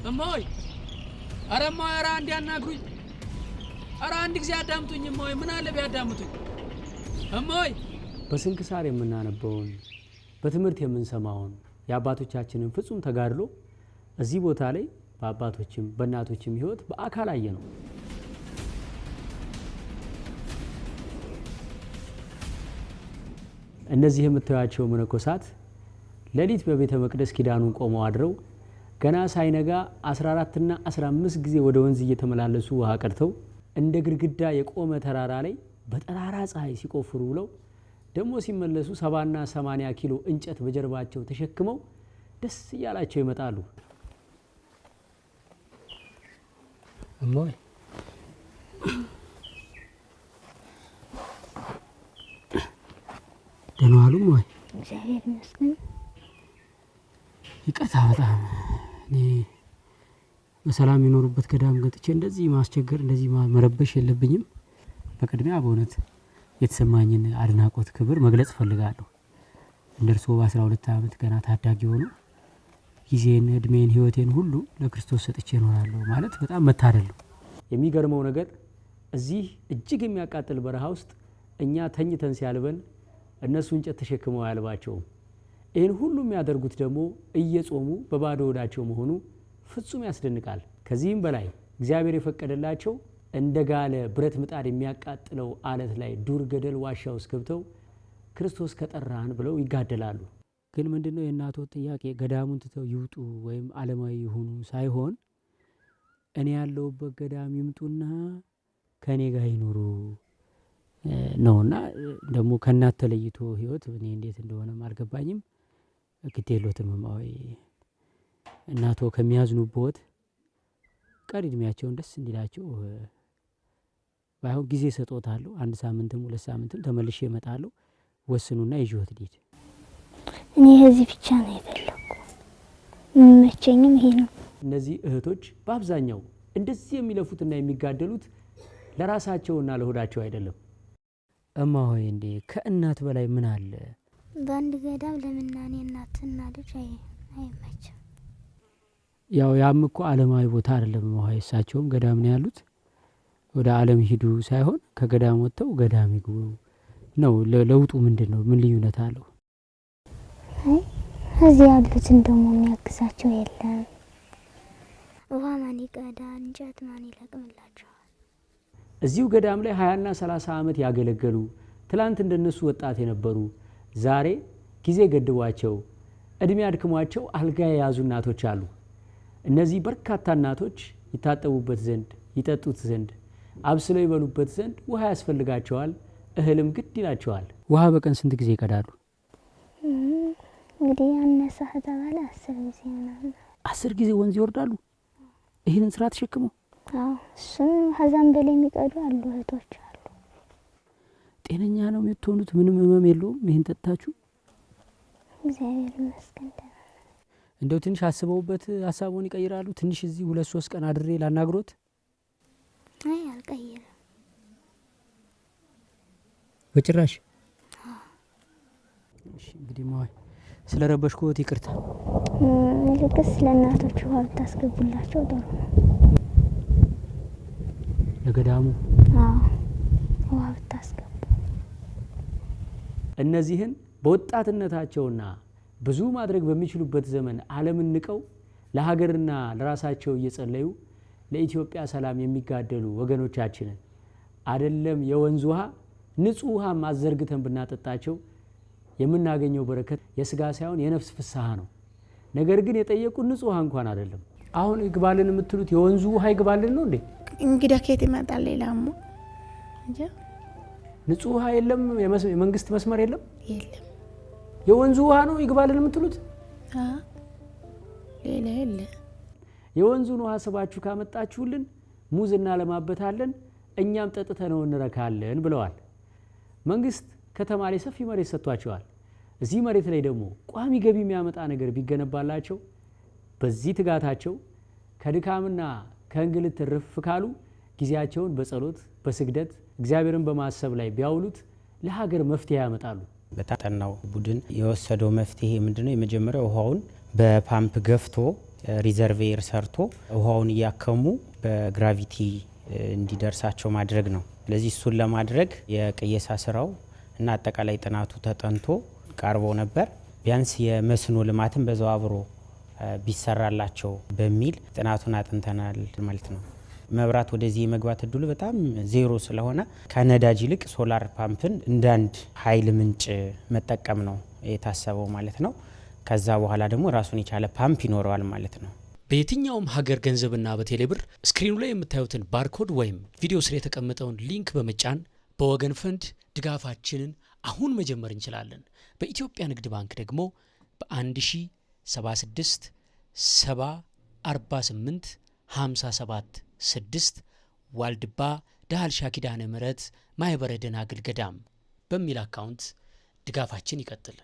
እማዬ ኧረ እማዬ ኧረ አንዴ አናግሩኝ። ኧረ አንድ ጊዜ አዳምጡኝ እማዬ፣ ምን አለ ቢያዳምጡኝ እማዬ። በስንክሳር የምናነበውን በትምህርት የምንሰማውን የአባቶቻችንን ፍጹም ተጋድሎ እዚህ ቦታ ላይ በአባቶችም በእናቶችም ሕይወት በአካል አየ ነው። እነዚህ የምታዩቸው መነኮሳት ሌሊት በቤተ መቅደስ ኪዳኑን ቆመው አድረው ገና ሳይነጋ 14 እና 15 ጊዜ ወደ ወንዝ እየተመላለሱ ውሃ ቀድተው እንደ ግድግዳ የቆመ ተራራ ላይ በጠራራ ፀሐይ ሲቆፍሩ ብለው ደግሞ ሲመለሱ 70 እና 80 ኪሎ እንጨት በጀርባቸው ተሸክመው ደስ እያላቸው ይመጣሉ። እማዬ ደህና ዋሉ እማዬ? እግዚአብሔር ይመስገን። ይቅርታ በጣም እኔ በሰላም የኖሩበት ገዳም ገብቼ እንደዚህ ማስቸገር እንደዚህ መረበሽ የለብኝም። በቅድሚያ በእውነት የተሰማኝን አድናቆት ክብር መግለጽ ፈልጋለሁ። እንደርሶ በ12 ዓመት ገና ታዳጊ ሆኖ ጊዜን እድሜን ህይወቴን ሁሉ ለክርስቶስ ሰጥቼ እኖራለሁ ማለት በጣም መታደል ነው። የሚገርመው ነገር እዚህ እጅግ የሚያቃጥል በረሃ ውስጥ እኛ ተኝተን ሲያልበን እነሱ እንጨት ተሸክመው አያልባቸውም። ይህን ሁሉ የሚያደርጉት ደግሞ እየጾሙ በባዶ ሆዳቸው መሆኑ ፍጹም ያስደንቃል። ከዚህም በላይ እግዚአብሔር የፈቀደላቸው እንደ ጋለ ብረት ምጣድ የሚያቃጥለው አለት ላይ ዱር ገደል ዋሻ ውስጥ ገብተው ክርስቶስ ከጠራን ብለው ይጋደላሉ። ግን ምንድነው የእናቶ ጥያቄ ገዳሙን ትተው ይውጡ ወይም ዓለማዊ ይሁኑ ሳይሆን እኔ ያለሁበት ገዳም ይምጡና ከኔ ጋር ይኖሩ ነውና ደግሞ ከእናት ተለይቶ ህይወት እኔ እንዴት እንደሆነም አልገባኝም። ግዴሎትም እማዬ እናቶ ከሚያዝኑበት ቀሪ እድሜያቸውን ደስ እንዲላቸው ባይሆን ጊዜ ሰጥቶታለሁ። 1 ሳምንትም 2 ሳምንትም ተመልሼ እመጣለሁ። ወስኑና ይጆት ዲድ እኔ እዚህ ብቻ ነው የፈለኩ መቼኝም ይሄ ነው። እነዚህ እህቶች በአብዛኛው እንደዚህ የሚለፉትና የሚጋደሉት ለራሳቸውና ለሆዳቸው አይደለም። እማዬ እንዴ ከእናት በላይ ምን አለ? በአንድ ገዳም ለምናኔ እናትና ልጅ አይመችም። ያው ያም እኮ ዓለማዊ ቦታ አይደለም እማዬ። እሳቸውም ገዳም ነው ያሉት። ወደ ዓለም ሂዱ ሳይሆን ከገዳም ወጥተው ገዳም ይግቡ ነው። ለውጡ ምንድነው? ምን ልዩነት አለው? እዚህ ያሉትን ደግሞ የሚያግዛቸው የለም። ውሃ ማን ይቀዳል? እንጨት ማን ይለቅምላቸዋል? እዚሁ ገዳም ላይ 20 እና 30 ዓመት ያገለገሉ ትላንት እንደነሱ ወጣት የነበሩ ዛሬ ጊዜ ገድቧቸው እድሜ አድክሟቸው አልጋ የያዙ እናቶች አሉ። እነዚህ በርካታ እናቶች ይታጠቡበት ዘንድ ይጠጡት ዘንድ አብስለው ይበሉበት ዘንድ ውሃ ያስፈልጋቸዋል። እህልም ግድ ይላቸዋል። ውሃ በቀን ስንት ጊዜ ይቀዳሉ? እንግዲህ ያነሰ ተባለ 10 ጊዜ ምናምን። 10 ጊዜ ወንዝ ይወርዳሉ ይህንን ስራ ተሸክመው? አዎ እሱም ሀዛን በላይ የሚቀዱ አሉ እህቶች አሉ። ጤነኛ ነው የምትሆኑት? ምንም ህመም የለውም ይሄን ጠጣችሁ? እግዚአብሔር ይመስገን። እንደው ትንሽ አስበውበት ሀሳቡን ይቀይራሉ? ትንሽ እዚህ 2-3 ቀን አድሬ ላናግሮት? አይ አልቀየረም በጭራሽ። እሺ እንግዲህ ማይ ስለረበሽኩት ይቅርታ። ልክስ ለእናቶቹ ውሃ ብታስገቡላቸው ጥሩ ነው። ለገዳሙ ውሃ ብታስገቡ። እነዚህን በወጣትነታቸውና ብዙ ማድረግ በሚችሉበት ዘመን ዓለምን ንቀው ለሀገርና ለራሳቸው እየጸለዩ ለኢትዮጵያ ሰላም የሚጋደሉ ወገኖቻችንን አይደለም የወንዝ ውሃ ንጹህ ውሃ ማዘርግተን ብናጠጣቸው የምናገኘው በረከት የስጋ ሳይሆን የነፍስ ፍስሐ ነው። ነገር ግን የጠየቁን ንጹህ ውሃ እንኳን አይደለም። አሁን ይግባልን የምትሉት የወንዙ ውሃ ይግባልን ነው እንዴ? እንግዲህ ከየት ይመጣል? ሌላማ እንጂ ንጹህ ውሃ የለም። የመንግስት መስመር የለም። የለም። የወንዙ ውሃ ነው ይግባልን የምትሉት? ሌላ የለ። የወንዙን ውሃ ስባችሁ ካመጣችሁልን ሙዝ እናለማበታለን፣ እኛም ጠጥተነው እንረካለን ብለዋል። መንግስት ከተማ ላይ ሰፊ መሬት ሰጥቷቸዋል። እዚህ መሬት ላይ ደግሞ ቋሚ ገቢ የሚያመጣ ነገር ቢገነባላቸው በዚህ ትጋታቸው ከድካምና ከእንግልት ርፍ ካሉ ጊዜያቸውን በጸሎት በስግደት እግዚአብሔርን በማሰብ ላይ ቢያውሉት ለሀገር መፍትሄ ያመጣሉ። በታጠናው ቡድን የወሰደው መፍትሄ ምንድነው? የመጀመሪያው ውሃውን በፓምፕ ገፍቶ ሪዘርቬር ሰርቶ ውሃውን ያከሙ በግራቪቲ እንዲደርሳቸው ማድረግ ነው። ስለዚህ እሱን ለማድረግ የቅየሳ ስራው እና አጠቃላይ ጥናቱ ተጠንቶ ቀርቦ ነበር። ቢያንስ የመስኖ ልማትን በዛው አብሮ ቢሰራላቸው በሚል ጥናቱን አጥንተናል ማለት ነው። መብራት ወደዚህ የመግባት እድሉ በጣም ዜሮ ስለሆነ ከነዳጅ ይልቅ ሶላር ፓምፕን እንዳንድ ኃይል ምንጭ መጠቀም ነው የታሰበው ማለት ነው። ከዛ በኋላ ደግሞ ራሱን የቻለ ፓምፕ ይኖረዋል ማለት ነው። በየትኛውም ሀገር ገንዘብና በቴሌብር ስክሪኑ ላይ የምታዩትን ባርኮድ ወይም ቪዲዮ ስር የተቀመጠውን ሊንክ በመጫን በወገን ፈንድ ድጋፋችንን አሁን መጀመር እንችላለን። በኢትዮጵያ ንግድ ባንክ ደግሞ በ1076 70 48 57 6 ዋልድባ ዳህልሻ ኪዳነ ምህረት ማህበረ ደናግል ገዳም በሚል አካውንት ድጋፋችን ይቀጥል።